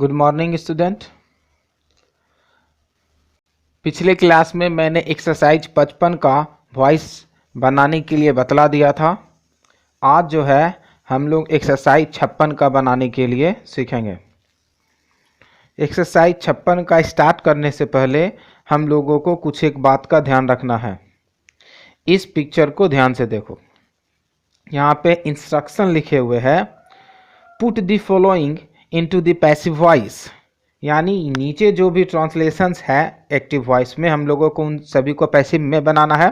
Good morning student. पिछले class में मैंने एक्सरसाइज 55 का वॉइस बनाने के लिए बतला दिया था। आज जो है हम लोग एक्सरसाइज 56 का बनाने के लिए सीखेंगे। एक्सरसाइज 56 का स्टार्ट करने से पहले हम लोगों को कुछ एक बात का ध्यान रखना है। इस पिक्चर को ध्यान से देखो, यहाँ पे इंस्ट्रक्शन लिखे हुए हैं, put the following into the passive voice, यानी नीचे जो भी ट्रांसलेशंस है एक्टिव वॉइस में हम लोगों को उन सभी को पैसिव में बनाना है।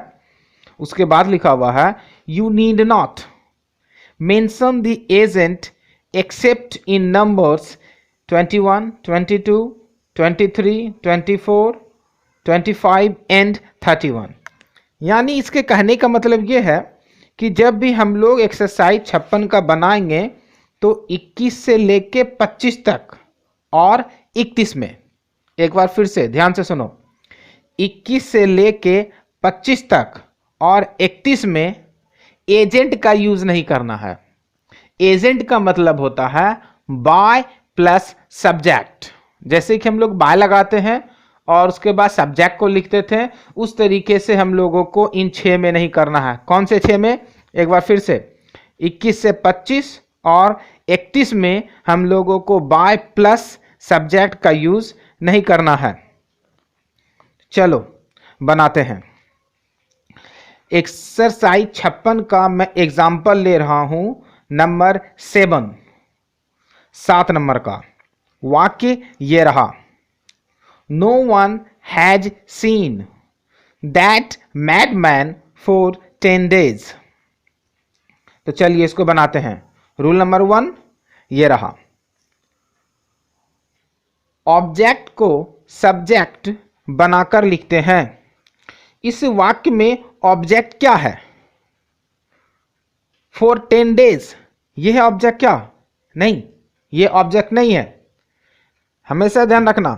उसके बाद लिखा हुआ है you need not mention the agent accept in numbers 21, 22, 23, 24, 25 and 31। यानी इसके कहने का मतलब ये है कि जब भी हम लोग एक्सरसाइज 56 का बनाएंगे तो 21 से लेके 25 तक और 31 में, एक बार फिर से ध्यान से सुनो, 21 से लेके 25 तक और 31 में एजेंट का यूज नहीं करना है। एजेंट का मतलब होता है बाय प्लस सब्जेक्ट। जैसे कि हम लोग बाय लगाते हैं और उसके बाद सब्जेक्ट को लिखते थे, उस तरीके से हम लोगों को इन 6 में नहीं करना है। कौन से 6 में? एक बार फिर से, 21 से 25 और 31 में हम लोगों को बाय प्लस सब्जेक्ट का यूज नहीं करना है। चलो बनाते हैं। एक्सरसाइज 56 का मैं एग्जाम्पल ले रहा हूं, नंबर 7 नंबर का वाक्य ये रहा, no one has seen that madman for 10 days। तो चलिए इसको बनाते हैं। रूल नंबर 1 ये रहा, ऑब्जेक्ट को सब्जेक्ट बनाकर लिखते हैं। इस वाक्य में ऑब्जेक्ट क्या है? फॉर 10 days, यह है ऑब्जेक्ट क्या? नहीं, यह ऑब्जेक्ट नहीं है। हमेशा ध्यान रखना,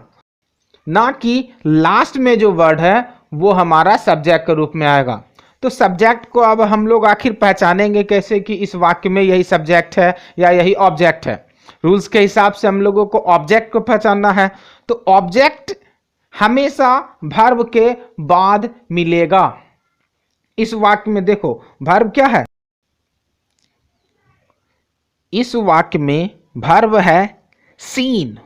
ना कि लास्ट में जो वर्ड है वो हमारा सब्जेक्ट के रूप में आएगा। तो सब्जेक्ट को अब हम लोग आखिर पहचानेंगे कैसे कि इस वाक्य में यही सब्जेक्ट है या यही ऑब्जेक्ट है? रूल्स के हिसाब से हम लोगों को ऑब्जेक्ट को पहचानना है। तो ऑब्जेक्ट हमेशा वर्ब के बाद मिलेगा। इस वाक्य में देखो वर्ब क्या है, इस वाक्य में वर्ब है सीन।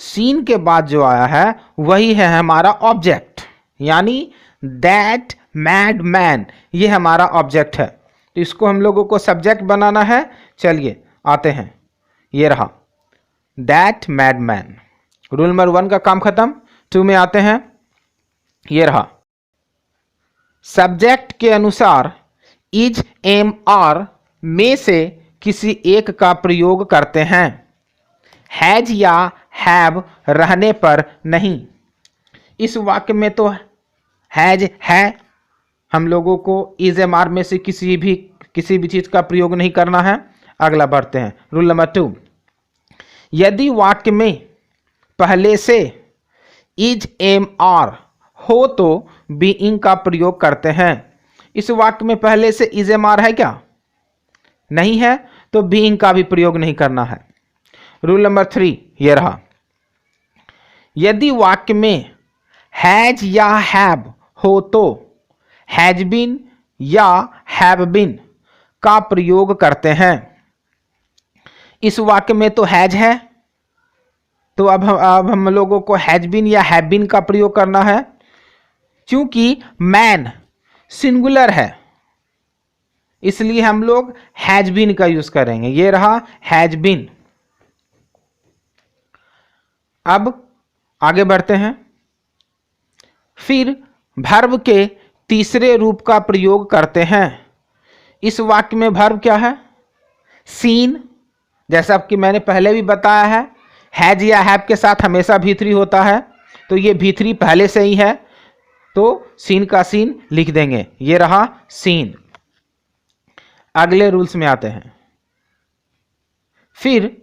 सीन के बाद जो आया है वही है हमारा ऑब्जेक्ट, यानी दैट मैड मैन, ये हमारा ऑब्जेक्ट है। तो इसको हम लोगों को सब्जेक्ट बनाना है। चलिए आते हैं, ये रहा that mad man. Rule number 1 का काम खत्म। 2 में आते हैं, ये रहा, सब्जेक्ट के अनुसार इज, एम, आर में से किसी एक का प्रयोग करते हैं, हैज या हैव रहने पर नहीं। इस वाक्य में तो हैज है, हम लोगों को इज, एम, आर में से किसी भी चीज का प्रयोग नहीं करना है। अगला बढ़ते हैं, रूल नंबर 2, यदि वाक्य में पहले से इज, एम, आर हो तो बीइंग का प्रयोग करते हैं। इस वाक्य में पहले से इज, एम, आर है क्या? नहीं है, तो बीइंग का भी प्रयोग नहीं करना है। रूल नंबर 3 ये रहा, यदि वाक्य में हैज या हैव हो तो हैज बीन या हैव बीन का प्रयोग करते हैं। इस वाक्य में तो हैज है, तो अब हम लोगों को हैज बीन या हैव बीन का प्रयोग करना है। क्योंकि मैन सिंगुलर है इसलिए हम लोग हैज बीन का यूज करेंगे। ये रहा हैज बीन। अब आगे बढ़ते हैं, फिर वर्ब के तीसरे रूप का प्रयोग करते हैं। इस वाक्य में वर्ब क्या है? सीन। जैसा कि मैंने पहले भी बताया है, हैज या हैव के साथ हमेशा भी3 होता है, तो ये भी3 पहले से ही है, तो सीन का सीन लिख देंगे। ये रहा सीन। अगले रूल्स में आते हैं, फिर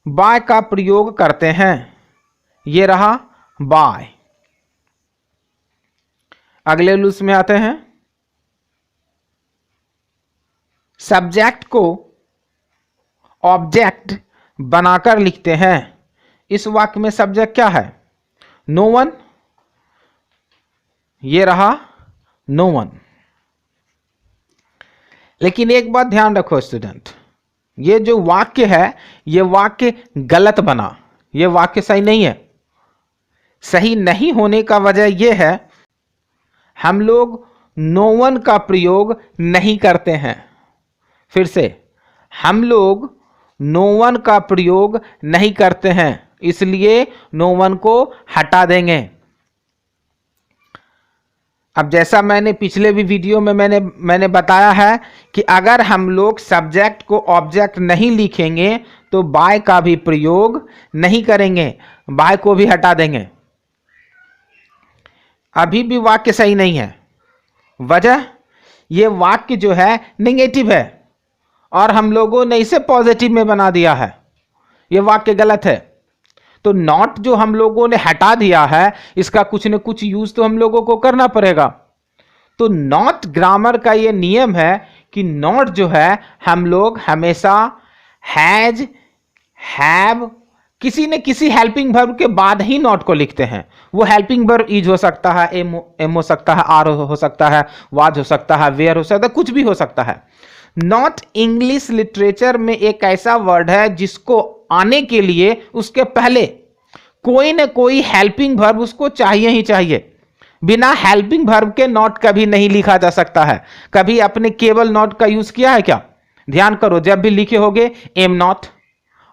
बाय का प्रयोग करते हैं। ये रहा बाय। अगले रूल्स में आते हैं, सब्जेक्ट को ऑब्जेक्ट बनाकर लिखते हैं। इस वाक्य में सब्जेक्ट क्या है? No one. ये रहा नो वन। लेकिन एक बात ध्यान रखो स्टूडेंट, ये जो वाक्य है ये वाक्य गलत बना, ये वाक्य सही नहीं है। सही नहीं होने का वजह यह है हम लोग नो वन का प्रयोग नहीं करते हैं। फिर से, हम लोग नो वन का प्रयोग नहीं करते हैं, इसलिए नो वन को हटा देंगे। अब जैसा मैंने पिछले भी वीडियो में मैंने बताया है कि अगर हम लोग सब्जेक्ट को ऑब्जेक्ट नहीं लिखेंगे तो बाय का भी प्रयोग नहीं करेंगे, बाय को भी हटा देंगे। अभी भी वाक्य सही नहीं है। वजह, ये वाक्य जो है नेगेटिव है और हम लोगों ने इसे पॉजिटिव में बना दिया है। ये वाक्य गलत है। तो नॉट जो हम लोगों ने हटा दिया है, इसका कुछ न कुछ यूज तो हम लोगों को करना पड़ेगा। तो नॉट ग्रामर का ये नियम है कि नॉट जो है हम लोग हमेशा हैज, हैव, किसी न किसी हेल्पिंग वर्ब के बाद ही नॉट को लिखते हैं। वो हेल्पिंग वर्ब इज हो सकता है, एम हो सकता है, आर हो सकता है, वाज हो सकता है, वेयर हो सकता है, कुछ भी हो सकता है। नॉट इंग्लिश लिटरेचर में एक ऐसा वर्ड है जिसको आने के लिए उसके पहले कोई न कोई हेल्पिंग वर्ब उसको चाहिए ही चाहिए। बिना हेल्पिंग वर्ब के नॉट कभी नहीं लिखा जा सकता है। कभी अपने केवल नॉट का यूज किया है क्या? ध्यान करो, जब भी लिखे होगे am not,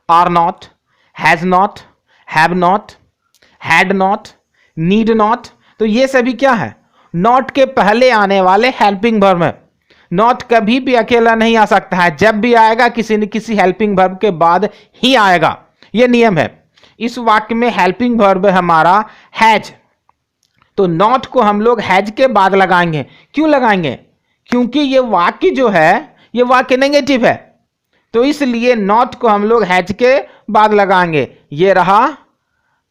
are not, has not, have not, had not, need not, तो ये सभी क्या है? नॉट के पहले आने वाले हेल्पिंग वर्ब है। नॉट कभी भी अकेला नहीं आ सकता है, जब भी आएगा किसी न किसी हेल्पिंग वर्ब के बाद ही आएगा। यह नियम है। इस वाक्य में हेल्पिंग वर्ब है हमारा हैज, तो नॉट को हम लोग हैज के बाद लगाएंगे। क्यों लगाएंगे? क्योंकि ये वाक्य जो है ये वाक्य नेगेटिव है, तो इसलिए नॉट को हम लोग हैज के बाद लगाएंगे। ये रहा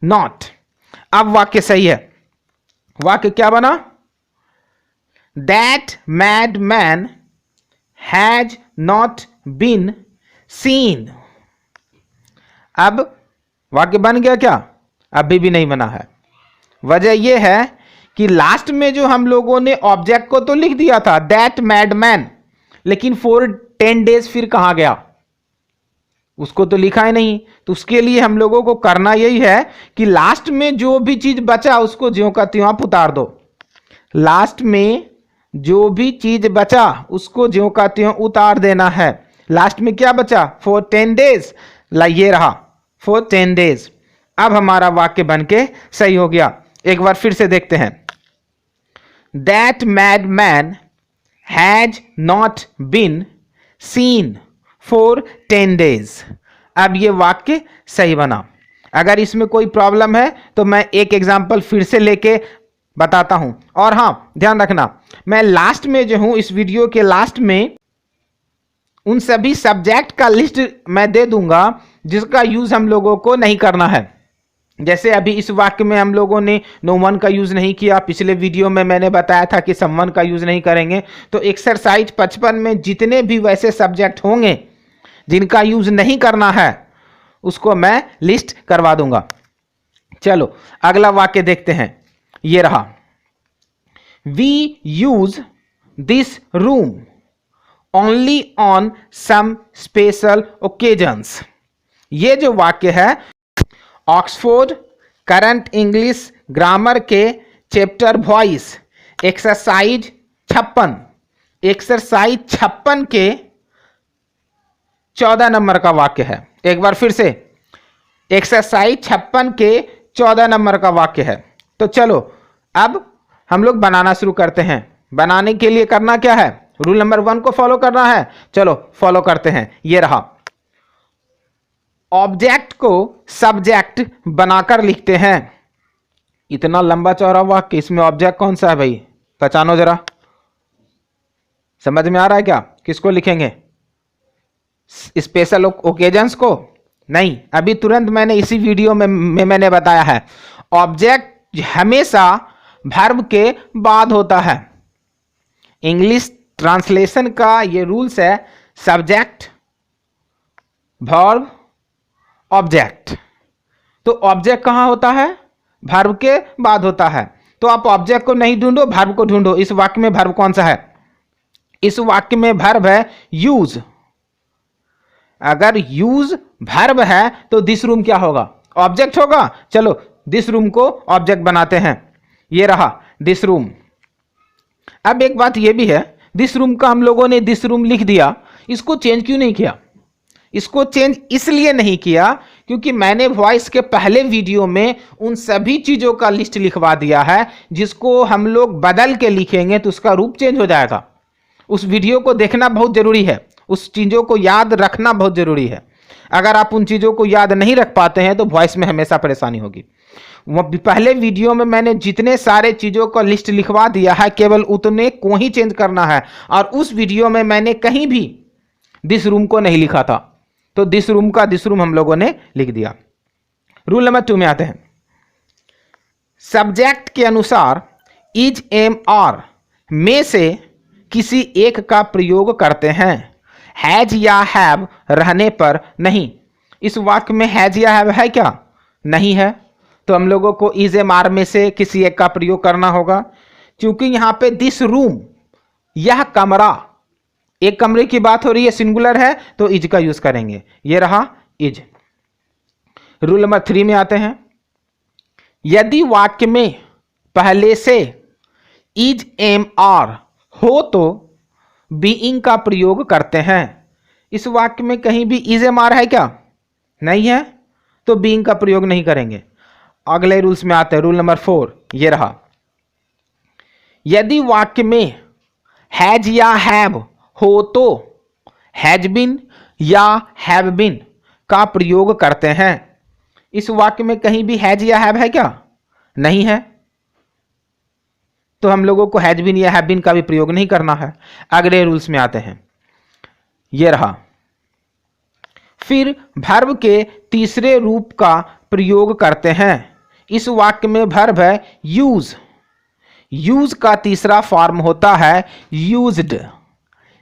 नॉट। अब वाक्य सही है। वाक्य क्या बना? That madman has not been seen। अब वाक्य बन गया क्या? अभी भी नहीं बना है। वजह यह है कि लास्ट में जो हम लोगों ने ऑब्जेक्ट को तो लिख दिया था दैट मैडमैन, लेकिन फॉर 10 days फिर कहां गया? उसको तो लिखा ही नहीं। तो उसके लिए हम लोगों को करना यही है कि लास्ट में जो भी चीज बचा उसको ज्यों का त्यों आप उतार दो। लास्ट में जो भी चीज बचा उसको ज्यों का त्यों उतार देना है। लास्ट में क्या बचा? फॉर 10 days, ये रहा फॉर 10 days। अब हमारा वाक्य बनके सही हो गया। एक बार फिर से देखते हैं। That mad man has not been seen for 10 days। अब ये वाक्य सही बना। अगर इसमें कोई प्रॉब्लम है तो मैं एक एग्जांपल फिर से लेके बताता हूं। और हां, ध्यान रखना, मैं लास्ट में जो हूं, इस वीडियो के लास्ट में उन सभी सब्जेक्ट का लिस्ट मैं दे दूंगा जिसका यूज हम लोगों को नहीं करना है। जैसे अभी इस वाक्य में हम लोगों ने नो वन का यूज नहीं किया। पिछले वीडियो में मैंने बताया था कि समवन का यूज नहीं करेंगे। तो एक्सरसाइज 55 में जितने भी वैसे सब्जेक्ट होंगे जिनका यूज नहीं करना है उसको मैं लिस्ट करवा दूंगा। चलो अगला वाक्य देखते हैं। ये रहा, we use this room only on some special occasions. ये जो वाक्य है ऑक्सफोर्ड करंट इंग्लिश ग्रामर के चैप्टर वॉइस एक्सरसाइज 56 के 14 नंबर का वाक्य है। एक बार फिर से, एक्सरसाइज 56 के 14 नंबर का वाक्य है। तो चलो अब हम लोग बनाना शुरू करते हैं। बनाने के लिए करना क्या है? रूल नंबर 1 को फॉलो करना है। चलो फॉलो करते हैं। ये रहा, ऑब्जेक्ट को सब्जेक्ट बनाकर लिखते हैं। इतना लंबा चौड़ा वाक्य, इसमें ऑब्जेक्ट कौन सा है भाई? पहचानो जरा। समझ में आ रहा है क्या? किसको लिखेंगे? स्पेशल ओकेजन्स को? नहीं, अभी तुरंत मैंने इसी वीडियो में मैंने बताया है ऑब्जेक्ट हमेशा वर्ब के बाद होता है। इंग्लिश ट्रांसलेशन का ये रूल्स है, सब्जेक्ट वर्ब ऑब्जेक्ट। तो ऑब्जेक्ट कहाँ होता है? वर्ब के बाद होता है। तो आप ऑब्जेक्ट को नहीं ढूंढो, वर्ब को ढूंढो। इस वाक्य में वर्ब कौन सा है? इस वाक्य में वर्ब है यूज। अगर यूज वर्ब है तो दिस रूम क्या होगा? ऑब्जेक्ट होगा। चलो दिस रूम को ऑब्जेक्ट बनाते हैं। ये रहा दिस रूम। अब एक बात ये भी है, दिस रूम का हम लोगों ने दिस रूम लिख दिया, इसको चेंज क्यों नहीं किया? इसको चेंज इसलिए नहीं किया क्योंकि मैंने वॉइस के पहले वीडियो में उन सभी चीजों का लिस्ट लिखवा दिया है, जिसको हम लोग बदल के लिखेंगे तो उसका रूप चेंज हो जाएगा। उस वीडियो को देखना बहुत जरूरी है, उस चीजों को याद रखना बहुत जरूरी है। अगर आप उन चीजों को याद नहीं रख पाते हैं तो वॉइस में हमेशा परेशानी होगी। पहले वीडियो में मैंने जितने सारे चीजों का लिस्ट लिखवा दिया है, केवल उतने को ही चेंज करना है। और उस वीडियो में मैंने कहीं भी दिस रूम को नहीं लिखा था, तो दिस रूम का दिस रूम हम लोगों ने लिख दिया। रूल नंबर 2 में आते हैं। सब्जेक्ट के अनुसार इज, एम, आर में से किसी एक का प्रयोग करते हैं। हैज या हैव रहने पर नहीं। इस वाक्य में हैज या हैव है क्या? नहीं है। तो हम लोगों को इज, एम, आर में से किसी एक का प्रयोग करना होगा। क्योंकि यहां पे दिस रूम, यह कमरा, एक कमरे की बात हो रही है, सिंगुलर है, तो इज का यूज करेंगे। ये रहा इज। रूल नंबर 3 में आते हैं। यदि वाक्य में पहले से इज, एम, आर हो तो बीइंग का प्रयोग करते हैं। इस वाक्य में कहीं भी इज, एम, आर है क्या? नहीं है, तो बीइंग का प्रयोग नहीं करेंगे। अगले रूल्स में आते हैं। रूल नंबर 4 ये रहा। यदि वाक्य में हैज या हैव हो तो हैज बिन या हैव बिन का प्रयोग करते हैं। इस वाक्य में कहीं भी हैज या हैव है क्या? नहीं है, तो हम लोगों को हैज बिन या हैव बिन का भी प्रयोग नहीं करना है। अगले रूल्स में आते हैं। यह रहा। फिर वर्ब के तीसरे रूप का प्रयोग करते हैं। इस वाक्य में वर्ब है यूज। यूज का तीसरा फॉर्म होता है यूज्ड।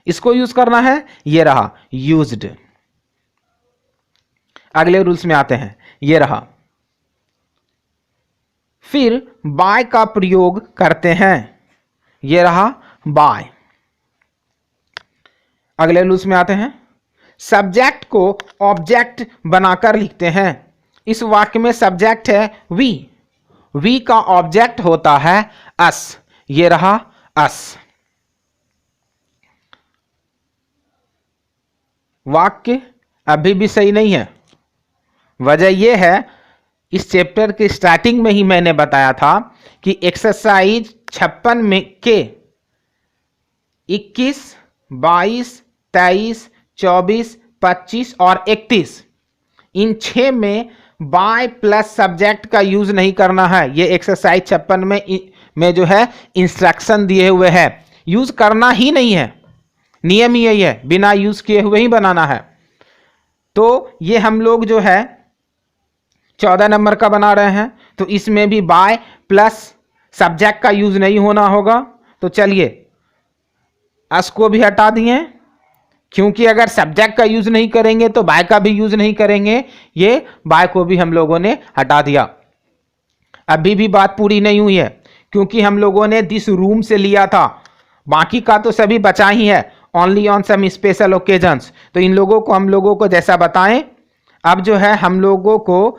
इसको यूज करना है। यह रहा यूज्ड। अगले रूल्स में आते हैं। यह रहा। फिर बाय का प्रयोग करते हैं। यह रहा बाय। अगले रूल्स में आते हैं। सब्जेक्ट को ऑब्जेक्ट बनाकर लिखते हैं। इस वाक्य में सब्जेक्ट है वी। वी का ऑब्जेक्ट होता है अस। ये रहा अस। वाक्य अभी भी सही नहीं है। वजह यह है, इस चैप्टर के स्टार्टिंग में ही मैंने बताया था कि एक्सरसाइज 56 में के 21, 22, 23, 24, 25 और 31 इन 6 में बाय प्लस सब्जेक्ट का यूज नहीं करना है। ये एक्सरसाइज 56 में जो है इंस्ट्रक्शन दिए हुए है, यूज करना ही नहीं है। नियम ही यही है, बिना यूज किए हुए ही बनाना है। तो ये हम लोग जो है 14 नंबर का बना रहे हैं, तो इसमें भी बाय प्लस सब्जेक्ट का यूज नहीं होना होगा। तो चलिए अस को भी हटा दिए, क्योंकि अगर सब्जेक्ट का यूज नहीं करेंगे तो बाय का भी यूज नहीं करेंगे। ये बाय को भी हम लोगों ने हटा दिया। अभी भी बात पूरी नहीं हुई है, क्योंकि हम लोगों ने दिस रूम से लिया था, बाकी का तो सभी बचा ही है। Only on some special occasions, तो इन लोगों को हम लोगों को जैसा बताएं, अब जो है हम लोगों को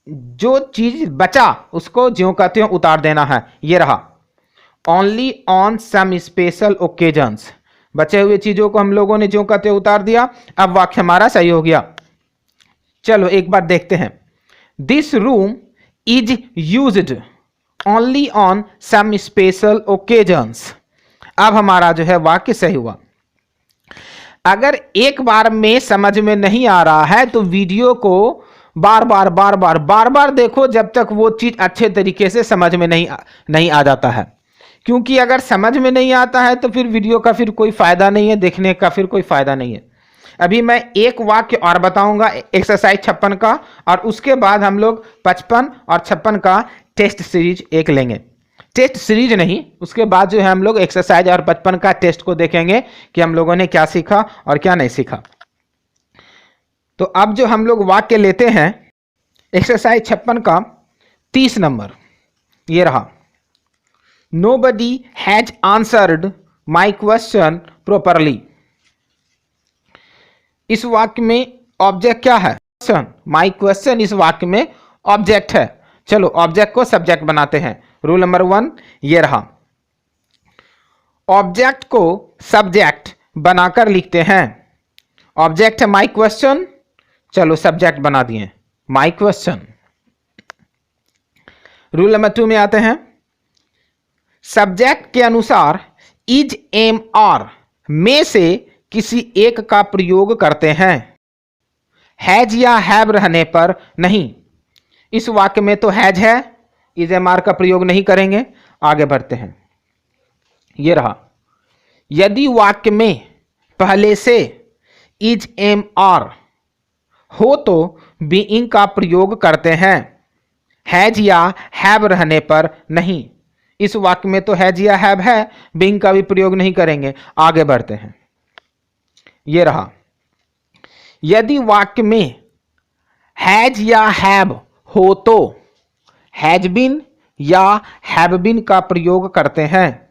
जो चीज बचा उसको ज्यों का त्यों उतार देना है। ये रहा only on some special occasions. बचे हुए चीजों को हम लोगों ने ज्यों का त्यों उतार दिया। अब वाक्य हमारा सही हो गया। चलो एक बार देखते हैं। This room is used only on some special occasions. अब हमारा जो है वाक्य सही हुआ। अगर एक बार में समझ में नहीं आ रहा है तो वीडियो को बार बार देखो, जब तक वो चीज अच्छे तरीके से समझ में नहीं आ जाता है। क्योंकि अगर समझ में नहीं आता है तो फिर वीडियो का फिर कोई फायदा नहीं है, देखने का फिर कोई फायदा नहीं है। अभी मैं एक वाक्य और बताऊंगा एक्सरसाइज 56 का, और उसके बाद हम लोग 55 और 56 का टेस्ट सीरीज एक लेंगे। टेस्ट सीरीज नहीं, उसके बाद जो है हम लोग एक्सरसाइज और 55 का टेस्ट को देखेंगे कि हम लोगों ने क्या सीखा और क्या नहीं सीखा। तो अब जो हम लोग वाक्य लेते हैं एक्सरसाइज 56 का 30 नंबर, ये रहा, nobody has answered my question properly. इस वाक्य में ऑब्जेक्ट क्या है? माई क्वेश्चन इस वाक्य में ऑब्जेक्ट है। चलो ऑब्जेक्ट को सब्जेक्ट बनाते हैं। रूल नंबर 1 ये रहा, ऑब्जेक्ट को सब्जेक्ट बनाकर लिखते हैं। ऑब्जेक्ट है माई क्वेश्चन, चलो सब्जेक्ट बना दिए माई क्वेश्चन। रूल नंबर 2 में आते हैं, सब्जेक्ट के अनुसार इज, एम, आर में से किसी एक का प्रयोग करते हैं, हैज या हैव रहने पर नहीं। इस वाक्य में तो हैज है, इज, एम, आर का प्रयोग नहीं करेंगे। आगे बढ़ते हैं, यह रहा, यदि वाक्य में पहले से इज, एम, आर हो तो बीइंग का प्रयोग करते हैं, हैज या हैव रहने पर नहीं। इस वाक्य में तो हैज या हैव है, बीइंग का भी प्रयोग नहीं करेंगे। आगे बढ़ते हैं, यह रहा, यदि वाक्य में हैज या हैव हो तो हैज बिन या हैव बिन का प्रयोग करते हैं।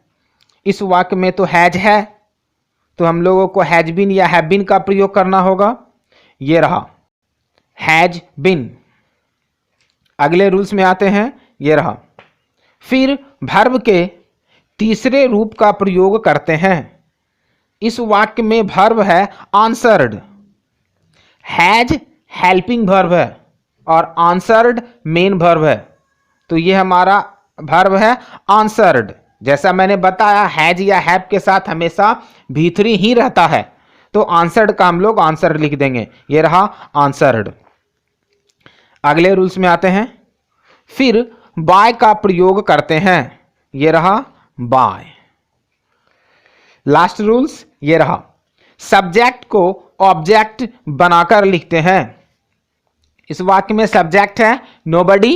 इस वाक्य में तो हैज है, तो हम लोगों को हैज बिन या हैव बिन का प्रयोग करना होगा। यह रहा, हैज बिन। अगले रूल्स में आते हैं, यह रहा, फिर वर्ब के तीसरे रूप का प्रयोग करते हैं। इस वाक्य में वर्ब है आंसर्ड, हैज हेल्पिंग वर्ब है और आंसर्ड मेन वर्ब है, तो ये हमारा वर्ब है आंसर्ड। जैसा मैंने बताया हैज या हैव के साथ हमेशा भीतरी ही रहता है, तो आंसर्ड का हम लोग आंसर्ड लिख देंगे। ये रहा आंसर्ड। अगले रूल्स में आते हैं, फिर बाय का प्रयोग करते हैं। ये रहा बाय। लास्ट रूल्स ये रहा, सब्जेक्ट को ऑब्जेक्ट बनाकर लिखते हैं। इस वाक्य में सब्जेक्ट है नोबडी,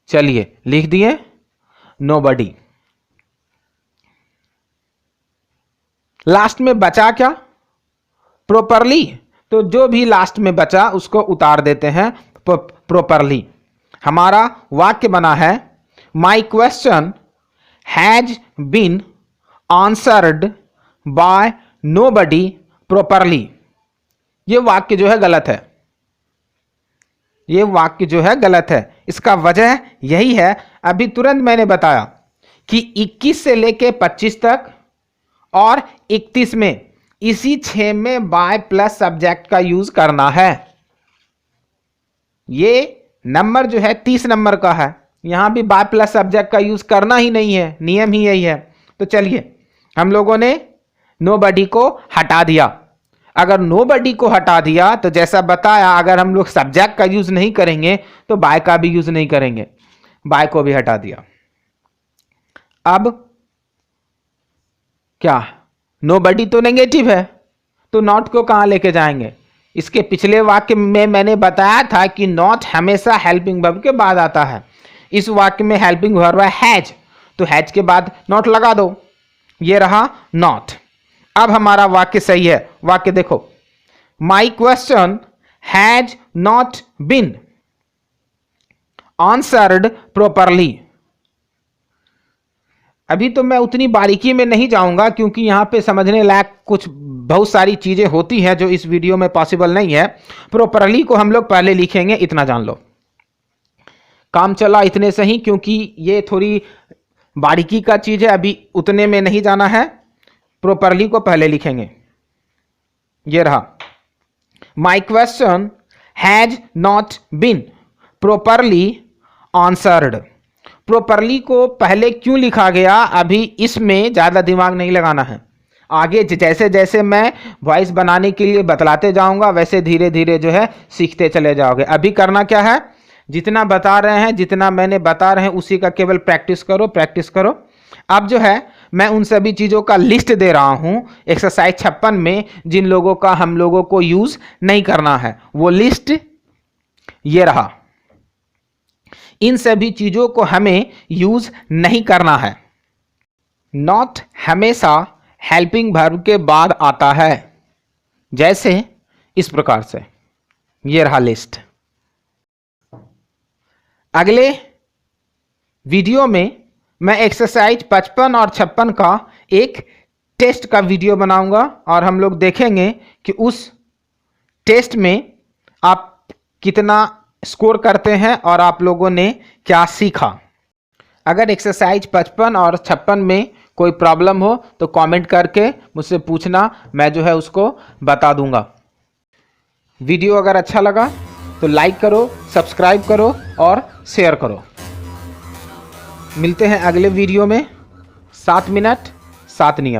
चलिए लिख दिए नोबडी। लास्ट में बचा क्या? प्रॉपरली, तो जो भी लास्ट में बचा उसको उतार देते हैं प्रॉपरली। हमारा वाक्य बना है, my question has been answered by nobody properly. ये वाक्य जो है गलत है, ये वाक्य जो है गलत है। इसका वजह यही है, अभी तुरंत मैंने बताया कि 21 से लेके 25 तक और 31 में इसी 6 में बाय प्लस सब्जेक्ट का यूज करना है। ये नंबर जो है 30 नंबर का है, यहां भी बाय प्लस सब्जेक्ट का यूज करना ही नहीं है, नियम ही यही है। तो चलिए हम लोगों ने नोबडी को हटा दिया। अगर नोबडी को हटा दिया तो जैसा बताया, अगर हम लोग सब्जेक्ट का यूज नहीं करेंगे तो बाय का भी यूज नहीं करेंगे, बाय को भी हटा दिया। अब क्या, नोबडी तो नेगेटिव है, तो नॉट को कहां लेके जाएंगे? इसके पिछले वाक्य में मैंने बताया था कि नॉट हमेशा हेल्पिंग वर्ब के बाद आता है। इस वाक्य में हेल्पिंग वर्ब है हैज, तो हैज के बाद नॉट लगा दो। ये रहा नॉट। अब हमारा वाक्य सही है। वाक्य देखो, my question has not been answered properly. अभी तो मैं उतनी बारीकी में नहीं जाऊंगा क्योंकि यहां पे समझने लायक कुछ बहुत सारी चीजें होती हैं जो इस वीडियो में पॉसिबल नहीं है। प्रॉपरली को हम लोग पहले लिखेंगे, इतना जान लो। काम चला इतने से ही, क्योंकि ये थोड़ी बारीकी का चीज है, अभी उतने में नहीं जाना है। प्रॉपरली को पहले लिखेंगे। ये रहा, my question has not been properly answered. Properly को पहले क्यों लिखा गया, अभी इसमें ज्यादा दिमाग नहीं लगाना है। आगे जैसे जैसे मैं वॉइस बनाने के लिए बतलाते जाऊंगा वैसे धीरे धीरे जो है सीखते चले जाओगे। अभी करना क्या है, जितना बता रहे हैं, जितना मैंने बता रहे हैं उसी का केवल प्रैक्टिस करो, प्रैक्टिस करो। अब जो है मैं उन सभी चीज़ों का लिस्ट दे रहा हूं एक्सरसाइज 56 में, जिन लोगों का हम लोगों को यूज नहीं करना है। वो लिस्ट ये रहा, इन सभी चीज़ों को हमें यूज नहीं करना है। नॉट हमेशा हेल्पिंग वर्ब के बाद आता है, जैसे इस प्रकार से, ये रहा लिस्ट। अगले वीडियो में मैं एक्सरसाइज 55 और 56 का एक टेस्ट का वीडियो बनाऊंगा और हम लोग देखेंगे कि उस टेस्ट में आप कितना स्कोर करते हैं और आप लोगों ने क्या सीखा। अगर एक्सरसाइज 55 और 56 में कोई प्रॉब्लम हो तो कमेंट करके मुझसे पूछना, मैं जो है उसको बता दूंगा। वीडियो अगर अच्छा लगा तो लाइक करो, सब्सक्राइब करो और शेयर करो। मिलते हैं अगले वीडियो में। 7 मिनट 7 नियम।